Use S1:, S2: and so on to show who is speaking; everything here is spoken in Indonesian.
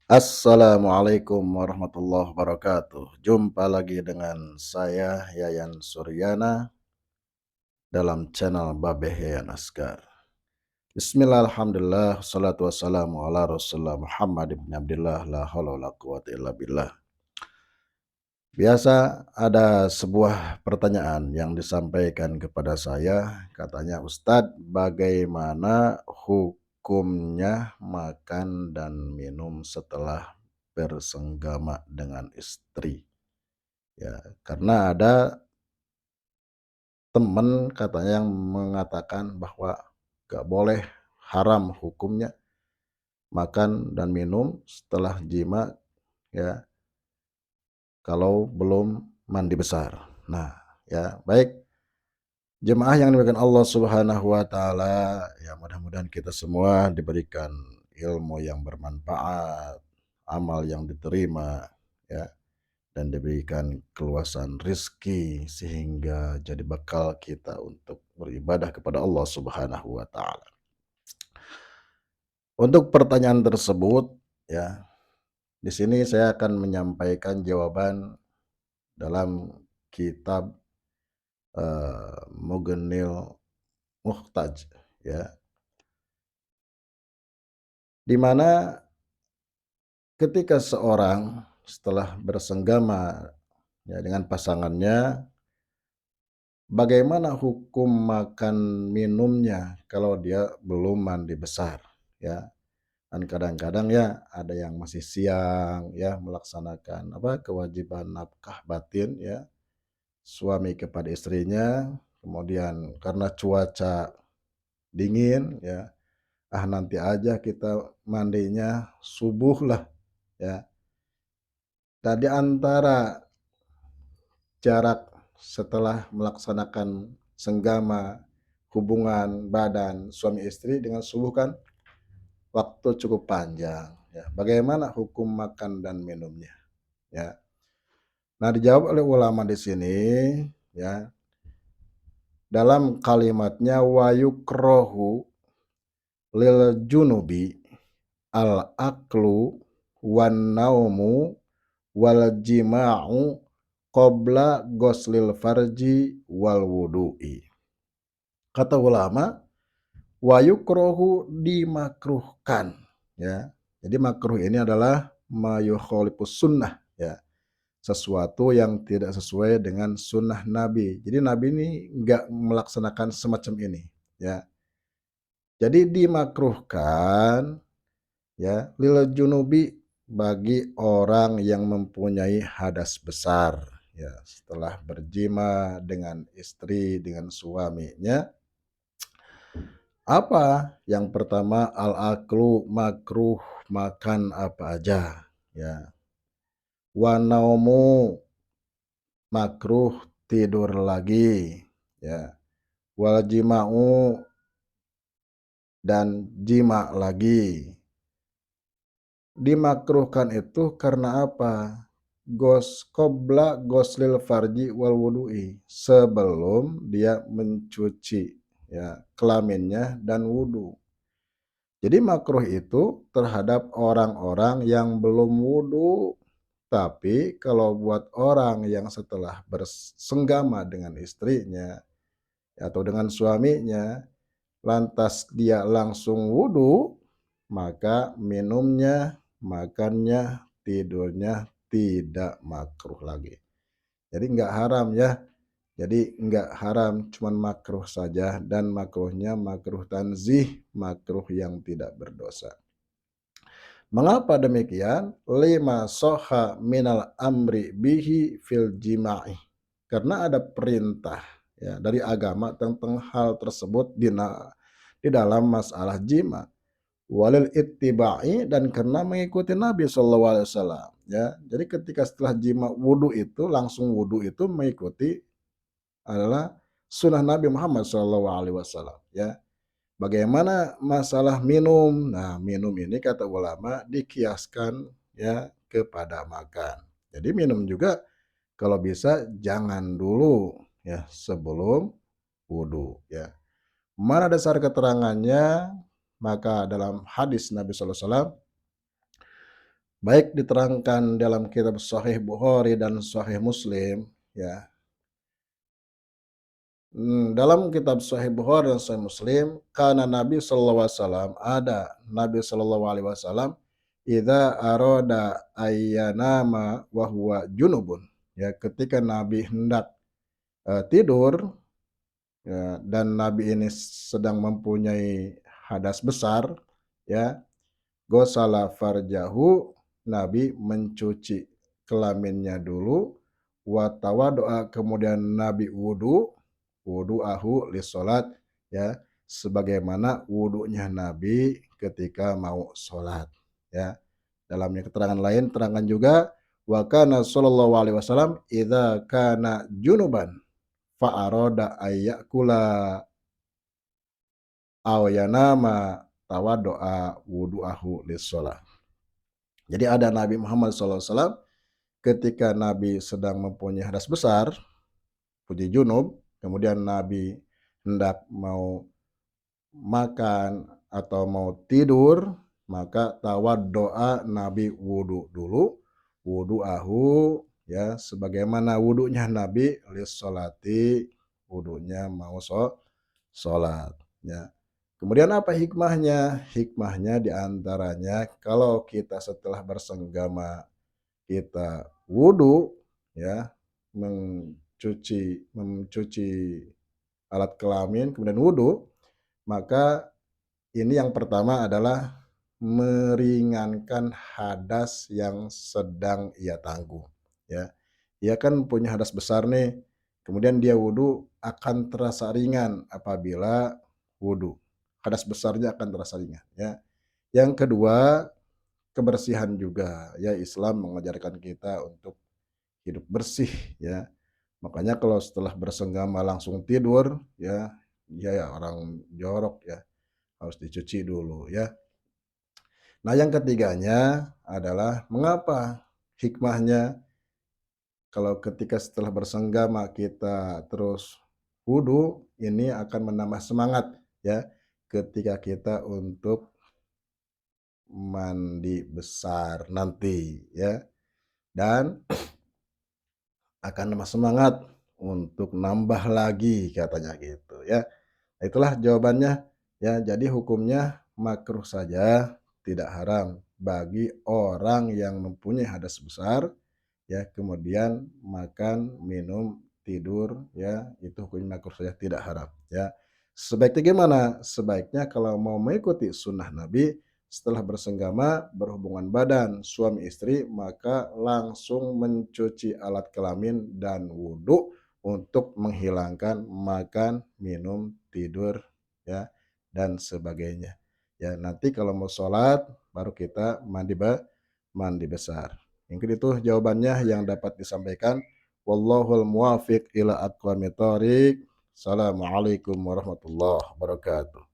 S1: Assalamualaikum warahmatullahi wabarakatuh. Jumpa lagi dengan saya Yayan Suryana dalam channel Babeheyan Asgar. Bismillah, alhamdulillah, salatu wassalamu ala rasulullah Muhammad ibn Abdullah, la hawla wa la quwata illa billah. Biasa ada sebuah pertanyaan yang disampaikan kepada saya, katanya, Ustadz, bagaimana hukumnya makan dan minum setelah bersenggama dengan istri? Ya, karena ada teman katanya yang mengatakan bahwa gak boleh, haram hukumnya makan dan minum setelah jima, ya, kalau belum mandi besar. Nah, ya, baik jemaah yang dimuliakan Allah Subhanahu wa taala, ya, mudah-mudahan kita semua diberikan ilmu yang bermanfaat, amal yang diterima, ya, dan diberikan keluasan rizki sehingga jadi bekal kita untuk beribadah kepada Allah Subhanahu wa taala. Untuk pertanyaan tersebut, ya, di sini saya akan menyampaikan jawaban dalam kitab Mughnil Muhtaj, ya, di mana ketika seorang setelah bersenggama, ya, dengan pasangannya, bagaimana hukum makan minumnya kalau dia belum mandi besar, ya. Dan kadang-kadang, ya, ada yang masih siang, ya, melaksanakan kewajiban nafkah batin, ya, suami kepada istrinya, kemudian karena cuaca dingin, ya, nanti aja kita mandinya subuh lah, ya. Tadi antara jarak setelah melaksanakan senggama hubungan badan suami istri dengan subuh kan waktu cukup panjang, ya. Bagaimana hukum makan dan minumnya, ya? Nah, dijawab oleh ulama di sini, ya, dalam kalimatnya wa yukrohu lil junubi al aklu wan naumu wal jima'u qabla goslil farji wal wudu'i. Kata ulama, wa yukrohu dimakruhkan, ya. Jadi makruh ini adalah ma yukhalifus sunnah, ya, sesuatu yang tidak sesuai dengan sunnah Nabi. Jadi Nabi ini nggak melaksanakan semacam ini, ya. Jadi dimakruhkan, ya, lil junubi bagi orang yang mempunyai hadas besar, ya, setelah berjima dengan istri, dengan suaminya. Apa? Yang pertama, al-aklu, makruh makan apa aja, ya. Wa naumu, makruh tidur lagi, ya. Wal jima'u, dan jima lagi. Dimakruhkan itu karena apa? Qobla goslil farji wal wudu'i, sebelum dia mencuci, ya, kelaminnya dan wudu. Jadi makruh itu terhadap orang-orang yang belum wudu. Tapi kalau buat orang yang setelah bersenggama dengan istrinya atau dengan suaminya, lantas dia langsung wudu, maka minumnya, makannya, tidurnya tidak makruh lagi. Jadi nggak haram, ya. Jadi nggak haram, cuman makruh saja, dan makruhnya makruh tanzih, makruh yang tidak berdosa. Mengapa demikian? Lima soha minal amri bihi fil jima'i. Karena ada perintah, ya, dari agama tentang hal tersebut di dalam masalah jima. Walil ittiba'i, dan karena mengikuti Nabi SAW, ya. Jadi ketika setelah jima wudu itu, langsung wudu itu mengikuti adalah sunnah Nabi Muhammad SAW, ya. Bagaimana masalah minum? Nah, minum ini kata ulama dikiaskan, ya, kepada makan. Jadi minum juga kalau bisa jangan dulu, ya, sebelum wudu, ya. Mana dasar keterangannya? Maka dalam hadis Nabi sallallahu alaihi wasallam, Baik diterangkan dalam kitab Sahih Bukhari dan Sahih Muslim, ya. Dalam kitab Sahih Bukhari dan Sahih Muslim, kana Nabi sallallahu alaihi wasallam, ada Nabi sallallahu alaihi wasallam, idza arada ayyanama wa huwa junubun. Ya, ketika Nabi hendak, tidur, ya, dan Nabi ini sedang mempunyai hadas besar, ya, gosala farjahu, Nabi mencuci kelaminnya dulu, wa tawaddoa, kemudian Nabi wudu'ahu lis-sholat, ya, sebagaimana wudunya Nabi ketika mau sholat, ya. Dalam keterangan lain terangkan juga, wa kana sallallahu alaihi wasallam idza kana junuban fa arada ayyakula aw yanama tawaddoa wudu'ahu lis-sholat. Jadi ada Nabi Muhammad SAW ketika Nabi sedang mempunyai hadas besar, puji junub, kemudian Nabi hendak mau makan atau mau tidur, maka tawaddoa, Nabi wudu dulu, wudu'ahu, ya, sebagaimana wudunya Nabi lis-sholati, wudunya mau sholat, ya. Kemudian apa hikmahnya? Hikmahnya diantaranya kalau kita setelah bersenggama kita wudu, ya, mencuci alat kelamin kemudian wudu, maka ini yang pertama adalah meringankan hadas yang sedang ia tangguh, ya. Ia kan punya hadas besar nih, kemudian dia wudu akan terasa ringan apabila wudu. Hadas besarnya akan terasa ringan, ya. Yang kedua, kebersihan juga, ya, Islam mengajarkan kita untuk hidup bersih, ya. Makanya kalau setelah bersenggama langsung tidur, ya, ya orang jorok, ya, harus dicuci dulu, ya. Nah, yang ketiganya adalah mengapa hikmahnya kalau ketika setelah bersenggama kita terus wudu, ini akan menambah semangat, ya, ketika kita untuk mandi besar nanti, ya. Dan akan nambah semangat untuk nambah lagi katanya gitu, ya. Itulah jawabannya, ya. Jadi hukumnya makruh saja, tidak haram bagi orang yang mempunyai hadas besar, ya, kemudian makan, minum, tidur, ya, itu hukumnya makruh saja, tidak haram, ya. Sebaiknya gimana? Sebaiknya kalau mau mengikuti sunnah Nabi, setelah bersenggama, berhubungan badan suami istri, maka langsung mencuci alat kelamin dan wudhu untuk menghilangkan makan, minum, tidur, ya, dan sebagainya. Ya, nanti kalau mau sholat, baru kita mandi besar. Mungkin itu jawabannya yang dapat disampaikan. Wallahul muwafiq ila aqwamit thoriq. Assalamualaikum warahmatullahi wabarakatuh.